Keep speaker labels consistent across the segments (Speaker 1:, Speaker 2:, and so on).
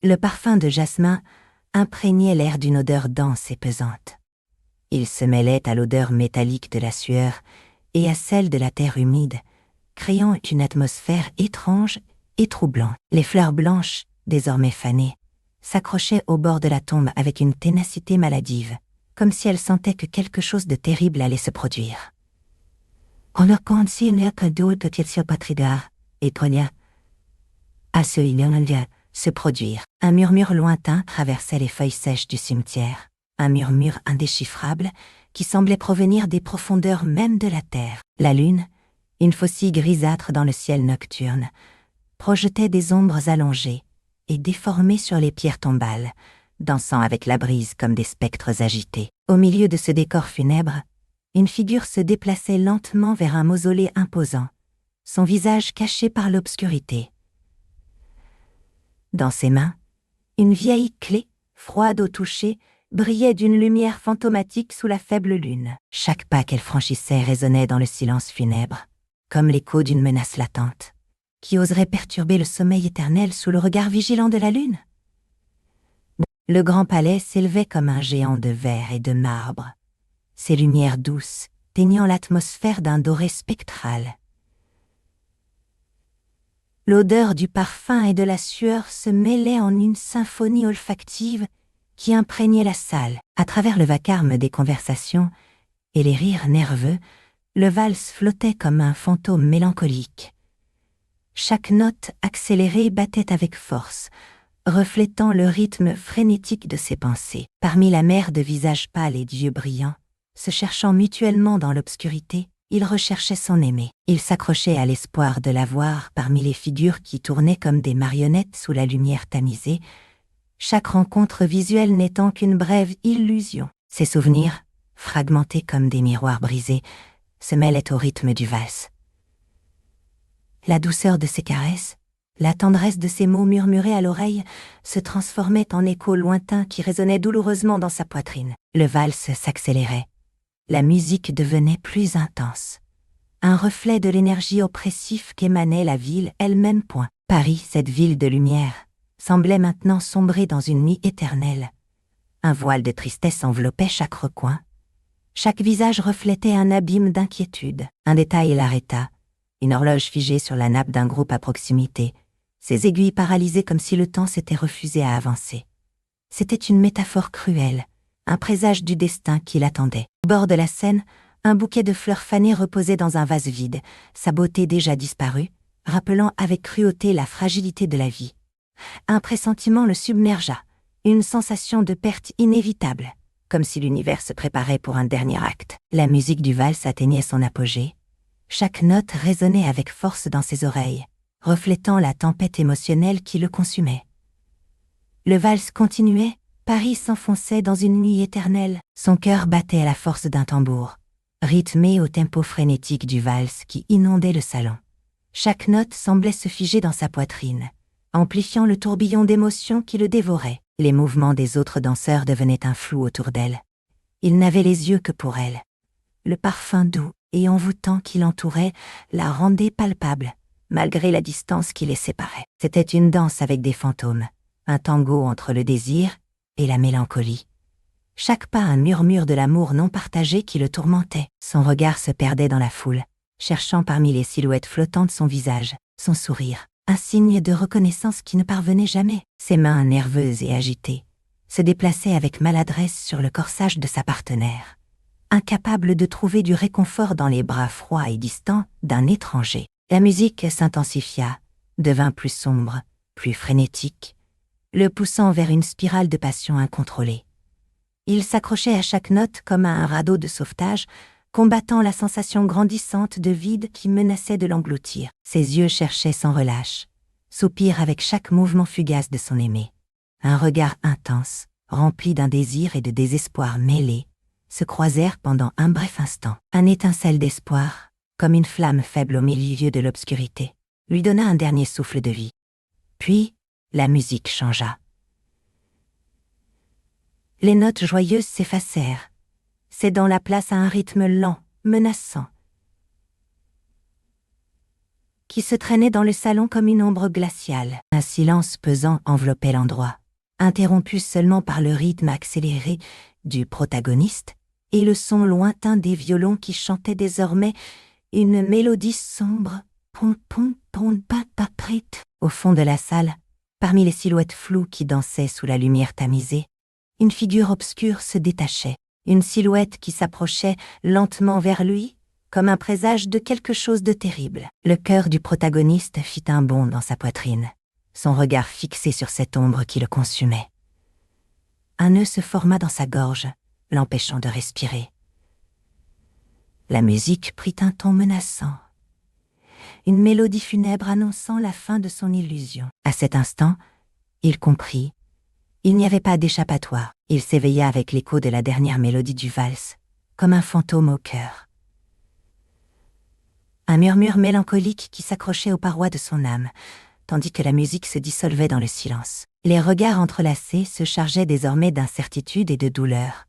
Speaker 1: Le parfum de jasmin imprégnait l'air d'une odeur dense et pesante. Il se mêlait à l'odeur métallique de la sueur et à celle de la terre humide, créant une atmosphère étrange et troublante. Les fleurs blanches, désormais fanées, s'accrochaient au bord de la tombe avec une ténacité maladive, comme si elles sentaient que quelque chose de terrible allait se produire. On leur consigne que d'autres patrida et Tonia à ce se produire. Un murmure lointain traversait les feuilles sèches du cimetière, un murmure indéchiffrable qui semblait provenir des profondeurs même de la terre. La lune, une faucille grisâtre dans le ciel nocturne, projetait des ombres allongées et déformées sur les pierres tombales, dansant avec la brise comme des spectres agités. Au milieu de ce décor funèbre, une figure se déplaçait lentement vers un mausolée imposant, son visage caché par l'obscurité. Dans ses mains, une vieille clé, froide au toucher, brillait d'une lumière fantomatique sous la faible lune. Chaque pas qu'elle franchissait résonnait dans le silence funèbre, comme l'écho d'une menace latente. Qui oserait perturber le sommeil éternel sous le regard vigilant de la lune? Le grand palais s'élevait comme un géant de verre et de marbre, ses lumières douces teignant l'atmosphère d'un doré spectral. L'odeur du parfum et de la sueur se mêlait en une symphonie olfactive qui imprégnait la salle. À travers le vacarme des conversations et les rires nerveux, le valse flottait comme un fantôme mélancolique. Chaque note accélérée battait avec force, reflétant le rythme frénétique de ses pensées. Parmi la mer de visages pâles et d'yeux brillants, se cherchant mutuellement dans l'obscurité, il recherchait son aimé. Il s'accrochait à l'espoir de la voir parmi les figures qui tournaient comme des marionnettes sous la lumière tamisée, chaque rencontre visuelle n'étant qu'une brève illusion. Ses souvenirs, fragmentés comme des miroirs brisés, se mêlaient au rythme du valse. La douceur de ses caresses, la tendresse de ses mots murmurés à l'oreille se transformaient en échos lointains qui résonnaient douloureusement dans sa poitrine. Le valse s'accélérait. La musique devenait plus intense. Un reflet de l'énergie oppressive qu'émanait la ville elle-même. Paris, cette ville de lumière, semblait maintenant sombrer dans une nuit éternelle. Un voile de tristesse enveloppait chaque recoin. Chaque visage reflétait un abîme d'inquiétude. Un détail l'arrêta. Une horloge figée sur la nappe d'un groupe à proximité, ses aiguilles paralysées comme si le temps s'était refusé à avancer. C'était une métaphore cruelle, un présage du destin qui l'attendait. Au bord de la Seine, un bouquet de fleurs fanées reposait dans un vase vide, sa beauté déjà disparue, rappelant avec cruauté la fragilité de la vie. Un pressentiment le submergea, une sensation de perte inévitable, comme si l'univers se préparait pour un dernier acte. La musique du valse atteignait son apogée. Chaque note résonnait avec force dans ses oreilles, reflétant la tempête émotionnelle qui le consumait. Le valse continuait, Paris s'enfonçait dans une nuit éternelle. Son cœur battait à la force d'un tambour, rythmé au tempo frénétique du valse qui inondait le salon. Chaque note semblait se figer dans sa poitrine, amplifiant le tourbillon d'émotions qui le dévorait. Les mouvements des autres danseurs devenaient un flou autour d'elle. Il n'avait les yeux que pour elle. Le parfum doux et envoûtant qui l'entourait la rendait palpable, malgré la distance qui les séparait. C'était une danse avec des fantômes, un tango entre le désir et la mélancolie. Chaque pas un murmure de l'amour non partagé qui le tourmentait. Son regard se perdait dans la foule, cherchant parmi les silhouettes flottantes son visage, son sourire, un signe de reconnaissance qui ne parvenait jamais. Ses mains nerveuses et agitées se déplaçaient avec maladresse sur le corsage de sa partenaire, incapable de trouver du réconfort dans les bras froids et distants d'un étranger. La musique s'intensifia, devint plus sombre, plus frénétique, le poussant vers une spirale de passion incontrôlée. Il s'accrochait à chaque note comme à un radeau de sauvetage, combattant la sensation grandissante de vide qui menaçait de l'engloutir. Ses yeux cherchaient sans relâche, soupir avec chaque mouvement fugace de son aimé. Un regard intense, rempli d'un désir et de désespoir mêlés, se croisèrent pendant un bref instant. Un étincelle d'espoir, comme une flamme faible au milieu de l'obscurité, lui donna un dernier souffle de vie. Puis, la musique changea. Les notes joyeuses s'effacèrent, cédant la place à un rythme lent, menaçant. qui se traînait dans le salon comme une ombre glaciale. Un silence pesant enveloppait l'endroit, interrompu seulement par le rythme accéléré du protagoniste et le son lointain des violons qui chantaient désormais une mélodie sombre. Pom pom pom pa pa prit. Au fond de la salle, parmi les silhouettes floues qui dansaient sous la lumière tamisée, une figure obscure se détachait, une silhouette qui s'approchait lentement vers lui, comme un présage de quelque chose de terrible. Le cœur du protagoniste fit un bond dans sa poitrine, son regard fixé sur cette ombre qui le consumait. Un nœud se forma dans sa gorge, l'empêchant de respirer. La musique prit un ton menaçant, une mélodie funèbre annonçant la fin de son illusion. À cet instant, il comprit. Il n'y avait pas d'échappatoire. Il s'éveilla avec l'écho de la dernière mélodie du valse, comme un fantôme au cœur. Un murmure mélancolique qui s'accrochait aux parois de son âme, tandis que la musique se dissolvait dans le silence. Les regards entrelacés se chargeaient désormais d'incertitude et de douleur.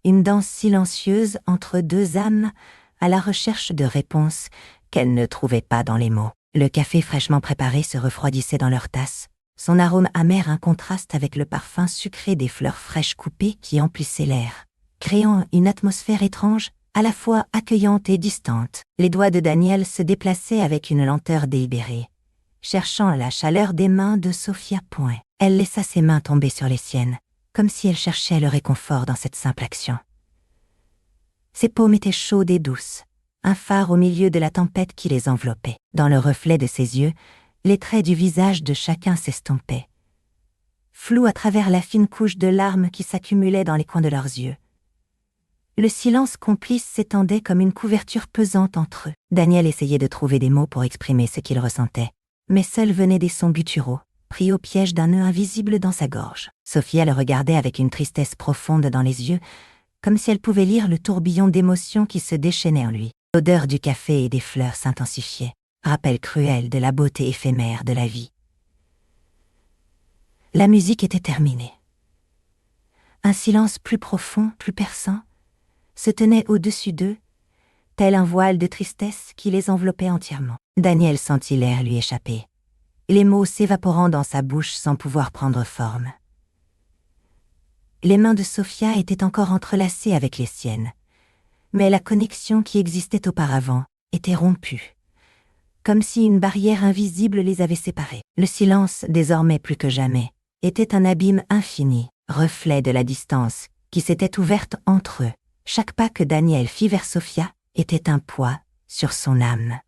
Speaker 1: Une danse silencieuse entre deux âmes à la recherche de réponses qu'elles ne trouvaient pas dans les mots. Le café fraîchement préparé se refroidissait dans leur tasse, son arôme amer en contraste avec le parfum sucré des fleurs fraîches coupées qui emplissaient l'air, créant une atmosphère étrange, à la fois accueillante et distante. Les doigts de Daniel se déplaçaient avec une lenteur délibérée, cherchant la chaleur des mains de Sophia Point. Elle laissa ses mains tomber sur les siennes, comme si elle cherchait le réconfort dans cette simple action. Ses paumes étaient chaudes et douces, un phare au milieu de la tempête qui les enveloppait. Dans le reflet de ses yeux, les traits du visage de chacun s'estompaient, flous à travers la fine couche de larmes qui s'accumulait dans les coins de leurs yeux. Le silence complice s'étendait comme une couverture pesante entre eux. Daniel essayait de trouver des mots pour exprimer ce qu'il ressentait, mais seuls venaient des sons gutturaux, pris au piège d'un nœud invisible dans sa gorge. Sophia le regardait avec une tristesse profonde dans les yeux, comme si elle pouvait lire le tourbillon d'émotions qui se déchaînait en lui. L'odeur du café et des fleurs s'intensifiait, rappel cruel de la beauté éphémère de la vie. La musique était terminée. Un silence plus profond, plus perçant, se tenait au-dessus d'eux, tel un voile de tristesse qui les enveloppait entièrement. Daniel sentit l'air lui échapper, les mots s'évaporant dans sa bouche sans pouvoir prendre forme. Les mains de Sophia étaient encore entrelacées avec les siennes, mais la connexion qui existait auparavant était rompue, comme si une barrière invisible les avait séparés. Le silence, désormais plus que jamais, était un abîme infini, reflet de la distance qui s'était ouverte entre eux. Chaque pas que Daniel fit vers Sophia était un poids sur son âme.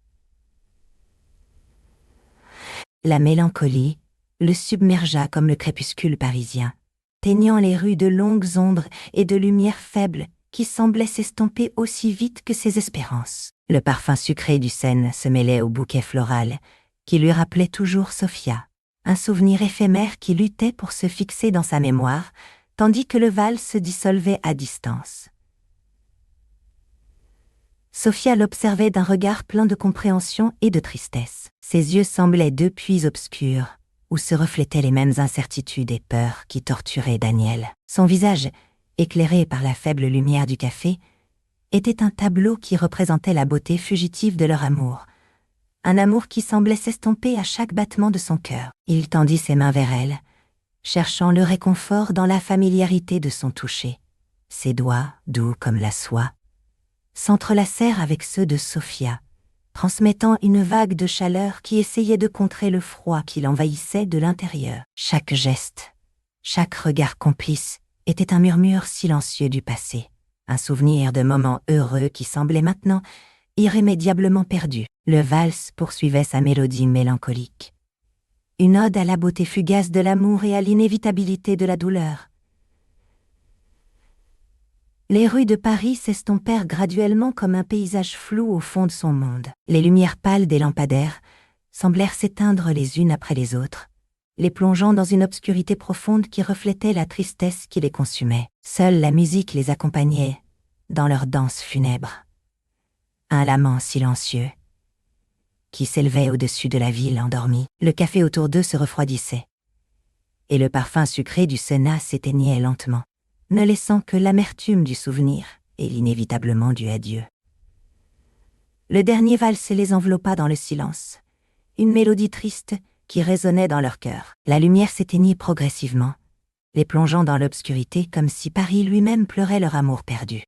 Speaker 1: La mélancolie le submergea comme le crépuscule parisien, teignant les rues de longues ombres et de lumières faibles qui semblaient s'estomper aussi vite que ses espérances. Le parfum sucré du Seine se mêlait au bouquet floral qui lui rappelait toujours Sophia, un souvenir éphémère qui luttait pour se fixer dans sa mémoire, tandis que le valse se dissolvait à distance. Sophia l'observait d'un regard plein de compréhension et de tristesse. Ses yeux semblaient deux puits obscurs, où se reflétaient les mêmes incertitudes et peurs qui torturaient Daniel. Son visage, éclairé par la faible lumière du café, était un tableau qui représentait la beauté fugitive de leur amour, un amour qui semblait s'estomper à chaque battement de son cœur. Il tendit ses mains vers elle, cherchant le réconfort dans la familiarité de son toucher. Ses doigts, doux comme la soie, s'entrelacèrent avec ceux de Sophia, transmettant une vague de chaleur qui essayait de contrer le froid qui l'envahissait de l'intérieur. Chaque geste, chaque regard complice était un murmure silencieux du passé, un souvenir de moments heureux qui semblaient maintenant irrémédiablement perdus. Le valse poursuivait sa mélodie mélancolique, une ode à la beauté fugace de l'amour et à l'inévitabilité de la douleur. Les rues de Paris s'estompèrent graduellement comme un paysage flou au fond de son monde. Les lumières pâles des lampadaires semblèrent s'éteindre les unes après les autres, les plongeant dans une obscurité profonde qui reflétait la tristesse qui les consumait. Seule la musique les accompagnait dans leur danse funèbre. Un lament silencieux qui s'élevait au-dessus de la ville endormie. Le café autour d'eux se refroidissait, et le parfum sucré du senna s'éteignait lentement, ne laissant que l'amertume du souvenir et l'inévitablement du adieu. Le dernier valse les enveloppa dans le silence, une mélodie triste qui résonnait dans leur cœur. La lumière s'éteignit progressivement, les plongeant dans l'obscurité comme si Paris lui-même pleurait leur amour perdu.